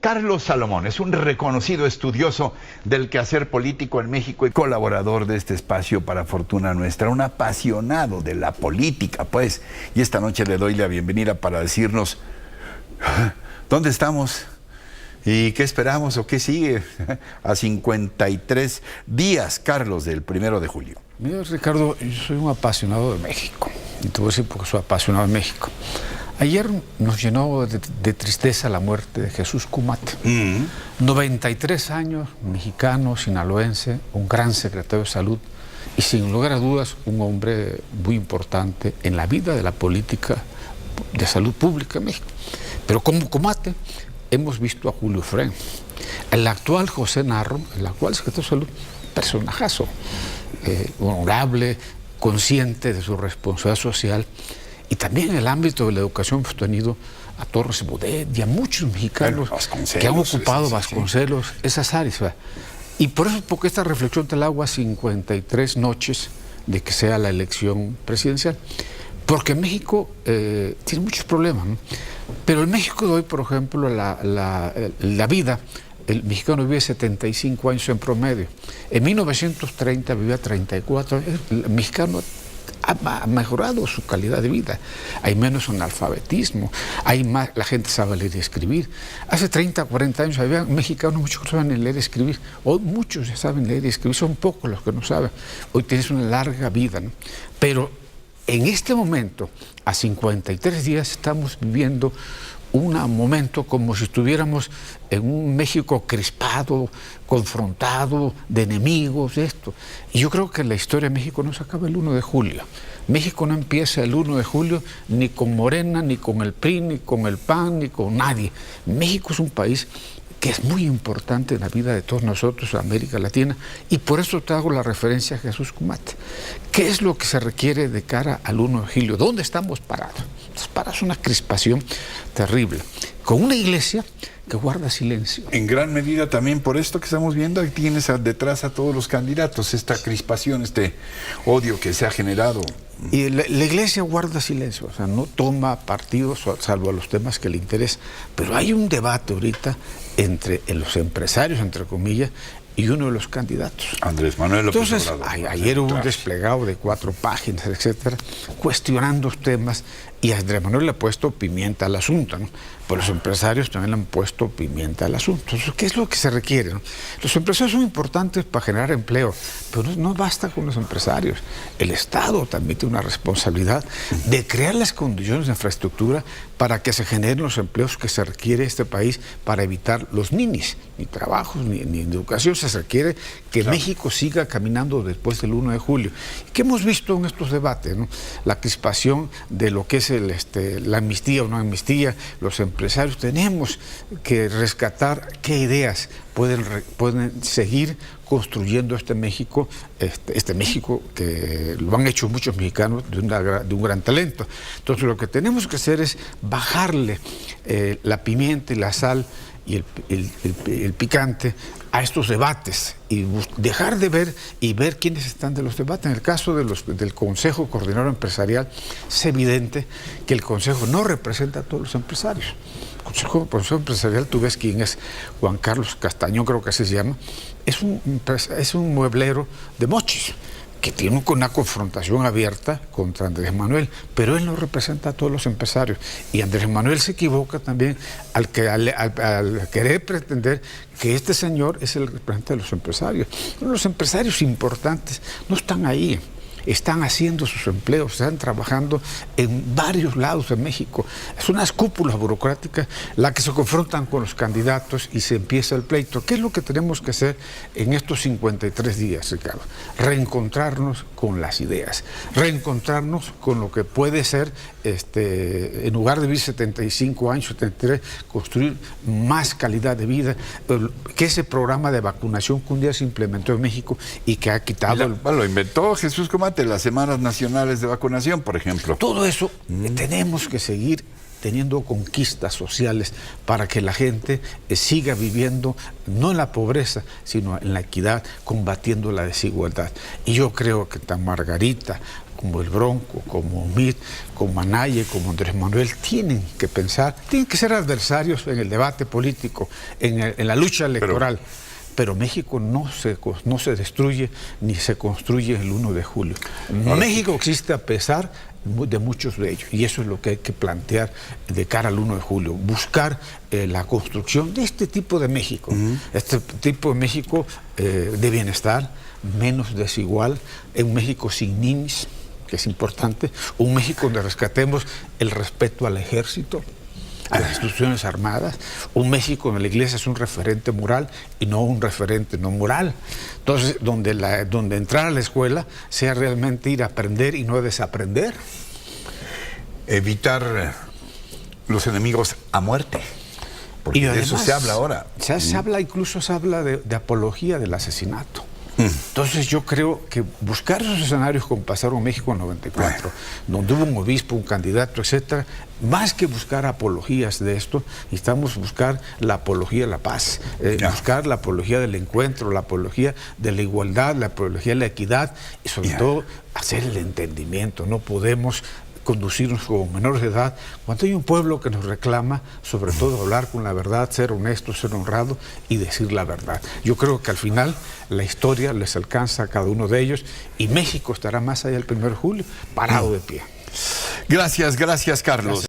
Carlos Salomón es un reconocido estudioso del quehacer político en México y colaborador de este espacio para fortuna nuestra, un apasionado de la política, pues. Y esta noche le doy la bienvenida para decirnos dónde estamos y qué esperamos o qué sigue a 53 días, Carlos, del 1 de julio. Mira, Ricardo, yo soy un apasionado de México, y te voy a decir porque soy apasionado de México. Ayer nos llenó de tristeza la muerte de Jesús Kumate. 93 años, mexicano, sinaloense, un gran secretario de salud y sin lugar a dudas un hombre muy importante en la vida de la política de salud pública en México. Pero como Kumate hemos visto a Julio Fren, el actual José Narro, el actual secretario de salud, personajazo, honorable, consciente de su responsabilidad social. Y también en el ámbito de la educación hemos tenido a Torres Bodet y a muchos mexicanos que han ocupado Vasconcelos, esas áreas. ¿verdad? Y por eso, porque esta reflexión te la hago a 53 noches de que sea la elección presidencial. Porque México tiene muchos problemas, ¿no? Pero en México de hoy, por ejemplo, la vida, el mexicano vive 75 años en promedio. En 1930 vivía 34 años. El mexicano ha mejorado su calidad de vida, hay menos analfabetismo, hay más, la gente sabe leer y escribir. Hace 30, 40 años había mexicanos muchos que no saben leer y escribir, hoy muchos ya saben leer y escribir, son pocos los que no saben. Hoy tienes una larga vida, ¿no? Pero en este momento, a 53 días, estamos viviendo un momento como si estuviéramos en un México crispado, confrontado, de enemigos, esto. Y yo creo que la historia de México no se acaba el 1 de julio. México no empieza el 1 de julio ni con Morena, ni con el PRI, ni con el PAN, ni con nadie. México es un país que es muy importante en la vida de todos nosotros, en América Latina, y por eso te hago la referencia a Jesús Kumate. ¿Qué es lo que se requiere de cara al 1 de julio? ¿Dónde estamos parados? Estamos parados en una crispación terrible, con una iglesia que guarda silencio. En gran medida también por esto que estamos viendo, ahí tienes detrás a todos los candidatos, esta crispación, este odio que se ha generado. Y la iglesia guarda silencio, o sea, no toma partidos salvo a los temas que le interesan. Pero hay un debate ahorita entre los empresarios, entre comillas, y uno de los candidatos. Andrés Manuel López Entonces, Obrador. ayer hubo un desplegado de 4 páginas, etcétera, cuestionando los temas, y Andrés Manuel le ha puesto pimienta al asunto, ¿no? Pero los empresarios también le han puesto pimienta al asunto. Entonces, ¿qué es lo que se requiere, no? Los empresarios son importantes para generar empleo, pero no basta con los empresarios. El Estado también tiene una responsabilidad de crear las condiciones de infraestructura para que se generen los empleos que se requiere este país para evitar los ninis, ni trabajos, ni educación. Se requiere que México siga caminando después del 1 de julio. ¿Qué hemos visto en estos debates, no? La crispación de lo que es la amnistía o no amnistía, los empresarios. Tenemos que rescatar qué ideas pueden seguir construyendo este México que lo han hecho muchos mexicanos de un gran talento. Entonces lo que tenemos que hacer es bajarle la pimienta y la sal y el picante a estos debates y dejar de ver y ver quiénes están de los debates. En el caso del Consejo Coordinador Empresarial, es evidente que el Consejo no representa a todos los empresarios. El Consejo Empresarial, tú ves quién es Juan Carlos Castañón, creo que así se llama, es un mueblero de mochis, que tiene una confrontación abierta contra Andrés Manuel, pero él no representa a todos los empresarios. Y Andrés Manuel se equivoca también al querer pretender que este señor es el representante de los empresarios. Los empresarios importantes no están ahí. Están haciendo sus empleos, están trabajando en varios lados de México. Son unas cúpulas burocráticas las que se confrontan con los candidatos y se empieza el pleito. ¿Qué es lo que tenemos que hacer en estos 53 días, Ricardo? Reencontrarnos con las ideas, reencontrarnos con lo que puede ser, en lugar de vivir 75 años, 73, construir más calidad de vida, que ese programa de vacunación que un día se implementó en México y que ha quitado... Lo inventó Jesús Kumate, las semanas nacionales de vacunación, por ejemplo. Todo eso tenemos que seguir teniendo conquistas sociales para que la gente siga viviendo no en la pobreza, sino en la equidad, combatiendo la desigualdad. Y yo creo que tan Margarita como el Bronco, como Mitt, como Anaya, como Andrés Manuel, tienen que pensar, tienen que ser adversarios en el debate político, en la lucha electoral. Pero México no se destruye ni se construye el 1 de julio. México existe a pesar de muchos de ellos, y eso es lo que hay que plantear de cara al 1 de julio, buscar la construcción de este tipo de México, este tipo de México de bienestar, menos desigual, un México sin ninis, que es importante, un México donde rescatemos el respeto al ejército, a las instituciones armadas, un México donde la iglesia es un referente moral y no un referente no moral. Entonces, donde entrar a la escuela sea realmente ir a aprender y no a desaprender. Evitar los enemigos a muerte, porque Y de además, eso se habla ahora. Incluso se habla de apología del asesinato. Entonces yo creo que buscar esos escenarios como pasaron en México en 94, donde hubo un obispo, un candidato, etcétera, más que buscar apologías de esto, necesitamos buscar la apología de la paz, buscar la apología del encuentro, la apología de la igualdad, la apología de la equidad y sobre todo hacer el entendimiento. No podemos conducirnos como menores de edad, cuando hay un pueblo que nos reclama, sobre todo hablar con la verdad, ser honesto, ser honrado y decir la verdad. Yo creo que al final la historia les alcanza a cada uno de ellos y México estará más allá del 1 de julio, parado de pie. Gracias, Carlos.